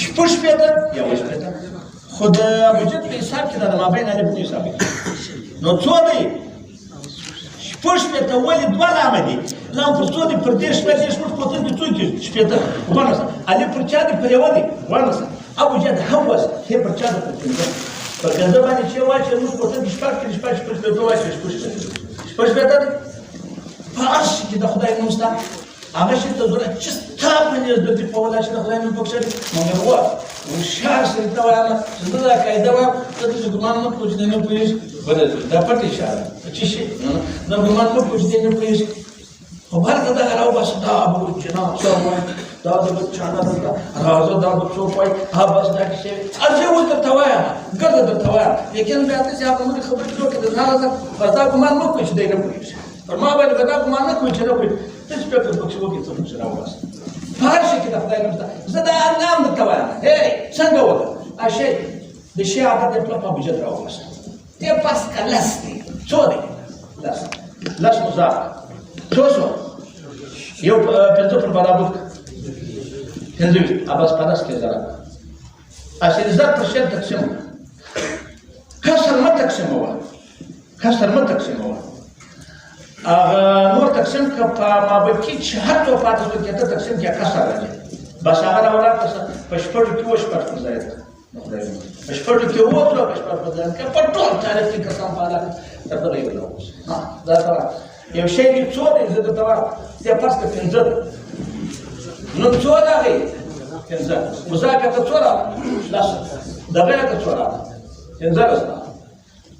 شپږ شپېته یوه شپېته خو د ابجد په حساب کې دا د مابین الف په حساب کې نو څو دی شپږ شپېته ولې دوه لامه دي لام پر څو دی پر دېرش شپېته شپږ په څو کې څو کې شپېته ونیسه الف پر چا دی پر یوه دی ونیسه ابجد هم وسه هې پر چا دی پر پنځه پر پنځه باندې چې واچوې موږ په څو کې شپږ کې شپږ شپېته واچوې شپږ شپېته دی په هر شي کې د خدای نوم شته هغه شي ته ضرورت چې ستا په نیز د دې په ولا چې د خدای نوم پکښې دی مګر وا هوښیار سړي ته وایم چې زه دا قاعده وایم ته داسې ګمان مه کوه چې دی نه پوهېږي دا پټه اشاره څه شي دا ګمان مه کوه چې دی نه پوهېږي خو هلته دغه راوباسه دا به جناب څه وایي دا د چانه دلته راځه دا به څوک وایي ها بس دا کیسې وي زه اوس درته وایم ګرده درته وایم لیکن بیا داسې هغه نورې خبرې څوک د نه راځه بس دا ګمان مه کوئ چې دی نه پوهېږي پر ما باندې به دا ګمان نه کوئ چې نه پوهېږي ته چې فکر پکښې وکړې څه پکښې راوباسه په هر شي کې د خدای نوم شته زه دا نام درته وایم هی څنګه وکړه شی د شي عادت یې پله په ابجد راوباسه دې پس که لس دی څو دی لس مضاف څو شو یو پنځه پر برابر پنځه ویشت بس په لس کې ضرب اصل ضرب پر شل تقسیم کسر مه تقسیموه کسر مه تقسیموه نور تقسیم که په مابقي چې هر څو پاتې شو کې ته تقسیم کې کسر راځي بس هغه راولاړ په شپږو کې اووه شپږ پر ځای په شپږو کې اووه څو په شپږ پر ځای که په ټول تاریخ کې قسم په الله ته به یې ولاړ دا ته یو شی کې څو دی زه درته وایم دی فرض که پنځه نو څو راغی پنځه مضافه ته څو راغله لس دغه ته څو راغله پنځلس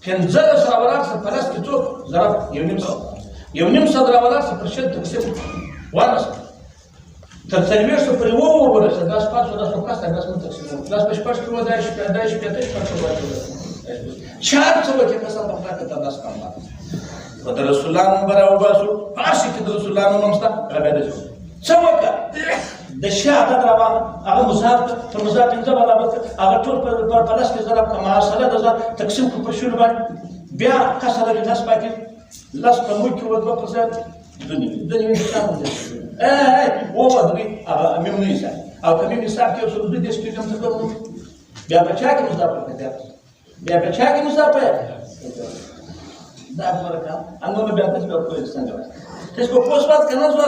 پنځلس راولاړ څه په لس کې څو ضرب یو نیم سل راولاړ څه پر شل تقسیم ونیسه تر څلوېښتو پورې ورسېد دا شپږ شو دا شپږ دا مه تقسیموه لس په شپږ کې دا شپېته شپږ شو چار څه وکړې قسم په خدای که ته داس کم و د رسول الله نوم به راوباسو په هر شي کې د رسول الله نوم شته هغه بیا داسې څه وکړه د شي عدد راواخله هغه مضاف پر مضاف پنځه برابر کړه هغه ټول په لس کې ضرب کړه محاصله د ضرب تقسیم کړه په شلو باندې بیا کسره کې لس پاتې لس په موږ کې دوه پر ځای دوه نیم حساب دی اووه درې هغه میمونې حساب او که میم حساب کې یو څه دوه دېرش کېږي څه کوو بیا په چا کې مضاف کړه بیا په چا کې مضاف da porca, allora abbiamo detto questo. Tesco posso fare che non so